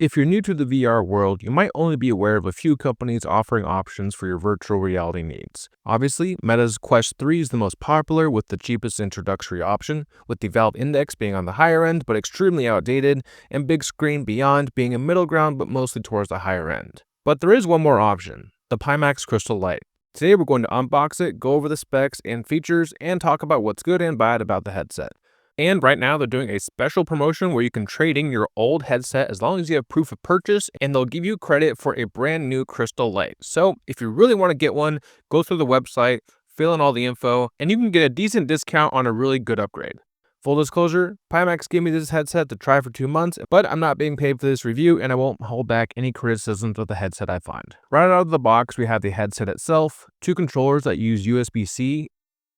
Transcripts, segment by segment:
If you're new to the VR world, you might only be aware of a few companies offering options for your virtual reality needs. Obviously, Meta's Quest 3 is the most popular with the cheapest introductory option, with the Valve Index being on the higher end but extremely outdated, and Big Screen Beyond being a middle ground but mostly towards the higher end. But there is one more option, the Pimax Crystal Light. Today we're going to unbox it, go over the specs and features, and talk about what's good and bad about the headset. And right now they're doing a special promotion where you can trade in your old headset as long as you have proof of purchase, and they'll give you credit for a brand new Crystal Light. So if you really want to get one, go through the website, fill in all the info, and you can get a decent discount on a really good upgrade. Full disclosure, Pimax gave me this headset to try for 2 months, but I'm not being paid for this review and I won't hold back any criticisms of the headset I find. Right out of the box, we have the headset itself, 2 controllers that use USB-C,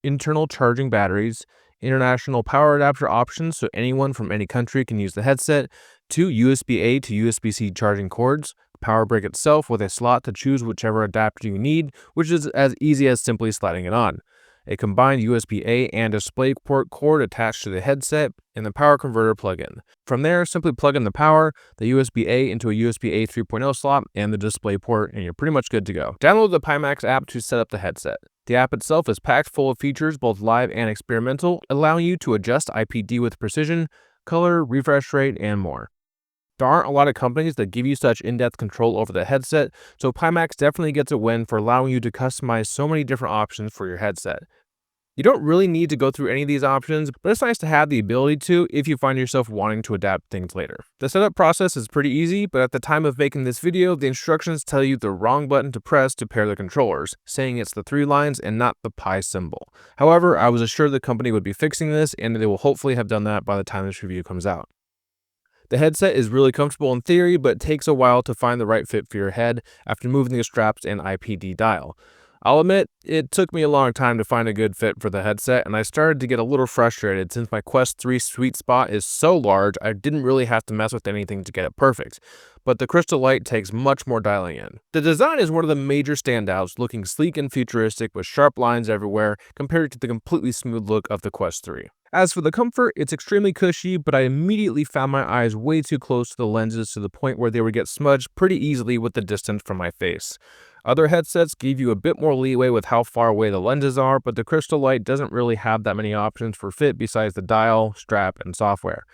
internal charging batteries, international power adapter options so anyone from any country can use the headset, 2 USB-A to USB-C charging cords, power brick itself with a slot to choose whichever adapter you need, which is as easy as simply sliding it on, a combined USB-A and DisplayPort cord attached to the headset, and the power converter plug-in. From there, simply plug in the power, the USB-A into a USB-A 3.0 slot, and the DisplayPort, and you're pretty much good to go. Download the Pimax app to set up the headset. The app itself is packed full of features, both live and experimental, allowing you to adjust IPD with precision, color, refresh rate, and more. There aren't a lot of companies that give you such in-depth control over the headset, so Pimax definitely gets a win for allowing you to customize so many different options for your headset. You don't really need to go through any of these options, but it's nice to have the ability to if you find yourself wanting to adapt things later. The setup process is pretty easy, but at the time of making this video, the instructions tell you the wrong button to press to pair the controllers, saying it's the 3 lines and not the pi symbol. However, I was assured the company would be fixing this, and they will hopefully have done that by the time this review comes out. The headset is really comfortable in theory, but takes a while to find the right fit for your head after moving the straps and IPD dial. I'll admit, it took me a long time to find a good fit for the headset, and I started to get a little frustrated since my Quest 3 sweet spot is so large I didn't really have to mess with anything to get it perfect. But the Crystal Light takes much more dialing in. The design is one of the major standouts, looking sleek and futuristic with sharp lines everywhere compared to the completely smooth look of the Quest 3. As for the comfort, it's extremely cushy, but I immediately found my eyes way too close to the lenses to the point where they would get smudged pretty easily with the distance from my face. Other headsets give you a bit more leeway with how far away the lenses are, but the Crystal Light doesn't really have that many options for fit besides the dial, strap, and software.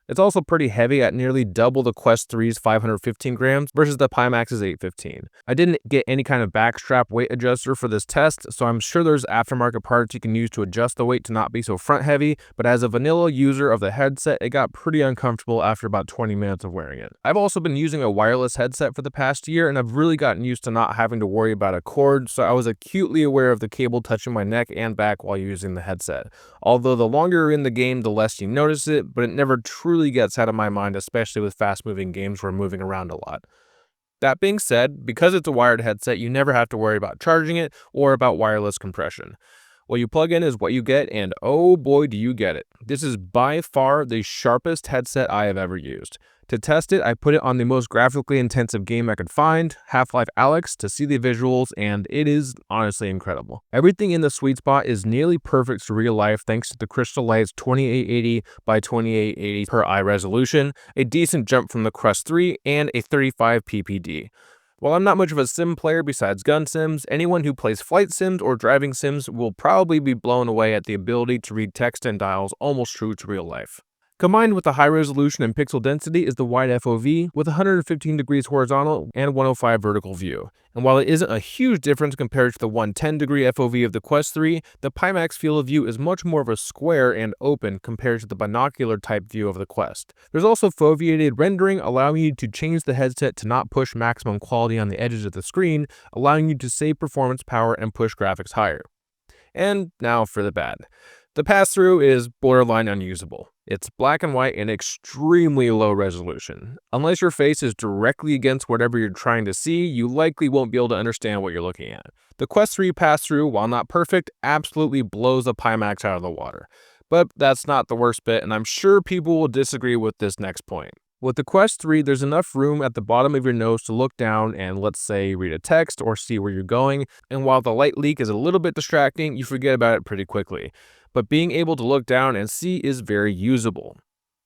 It's also pretty heavy at nearly double the Quest 3's 515 grams versus the Pimax's 815. I didn't get any kind of back strap weight adjuster for this test, so I'm sure there's aftermarket parts you can use to adjust the weight to not be so front heavy, but as a vanilla user of the headset, it got pretty uncomfortable after about 20 minutes of wearing it. I've also been using a wireless headset for the past year, and I've really gotten used to not having to worry about a cord, so I was acutely aware of the cable touching my neck and back while using the headset. Although the longer you're in the game, the less you notice it, but it never truly gets out of my mind, especially with fast-moving games where I'm moving around a lot. That being said, because it's a wired headset, you never have to worry about charging it or about wireless compression. What you plug in is what you get, and oh boy do you get it. This is by far the sharpest headset I have ever used. To test it, I put it on the most graphically intensive game I could find, Half-Life Alyx, to see the visuals, and it is honestly incredible. Everything in the sweet spot is nearly perfect to real life thanks to the Crystal Light's 2880 by 2880 per eye resolution, a decent jump from the Quest 3, and a 35 ppd. While I'm not much of a sim player besides gun sims, anyone who plays flight sims or driving sims will probably be blown away at the ability to read text and dials almost true to real life. Combined with the high resolution and pixel density is the wide FOV with 115 degrees horizontal and 105 vertical view. And while it isn't a huge difference compared to the 110 degree FOV of the Quest 3, the Pimax field of view is much more of a square and open compared to the binocular type view of the Quest. There's also foveated rendering, allowing you to change the headset to not push maximum quality on the edges of the screen, allowing you to save performance power and push graphics higher. And now for the bad. The pass-through is borderline unusable. It's black and white and extremely low resolution. Unless your face is directly against whatever you're trying to see, you likely won't be able to understand what you're looking at. The Quest 3 pass-through, while not perfect, absolutely blows the Pimax out of the water. But that's not the worst bit, and I'm sure people will disagree with this next point. With the Quest 3, there's enough room at the bottom of your nose to look down and, let's say, read a text or see where you're going, and while the light leak is a little bit distracting, you forget about it pretty quickly. But being able to look down and see is very usable.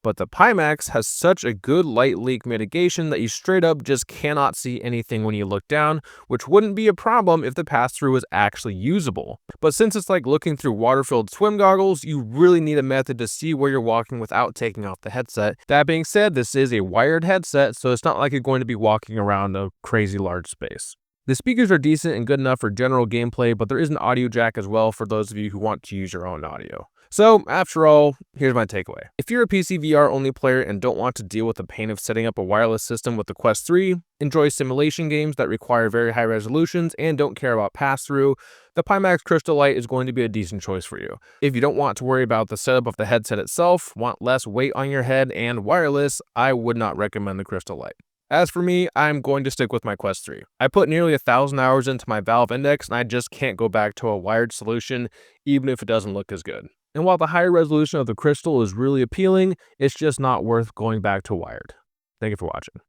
But the Pimax has such a good light leak mitigation that you straight up just cannot see anything when you look down, which wouldn't be a problem if the pass-through was actually usable. But since it's like looking through water-filled swim goggles, you really need a method to see where you're walking without taking off the headset. That being said, this is a wired headset, so it's not like you're going to be walking around a crazy large space. The speakers are decent and good enough for general gameplay, but there is an audio jack as well for those of you who want to use your own audio. So, after all, here's my takeaway. If you're a PC VR only player and don't want to deal with the pain of setting up a wireless system with the Quest 3, enjoy simulation games that require very high resolutions, and don't care about pass-through, the Pimax Crystal Light is going to be a decent choice for you. If you don't want to worry about the setup of the headset itself, want less weight on your head, and wireless, I would not recommend the Crystal Light. As for me, I'm going to stick with my Quest 3. I put nearly 1,000 hours into my Valve Index, and I just can't go back to a wired solution, even if it doesn't look as good. And while the higher resolution of the Crystal is really appealing, it's just not worth going back to wired. Thank you for watching.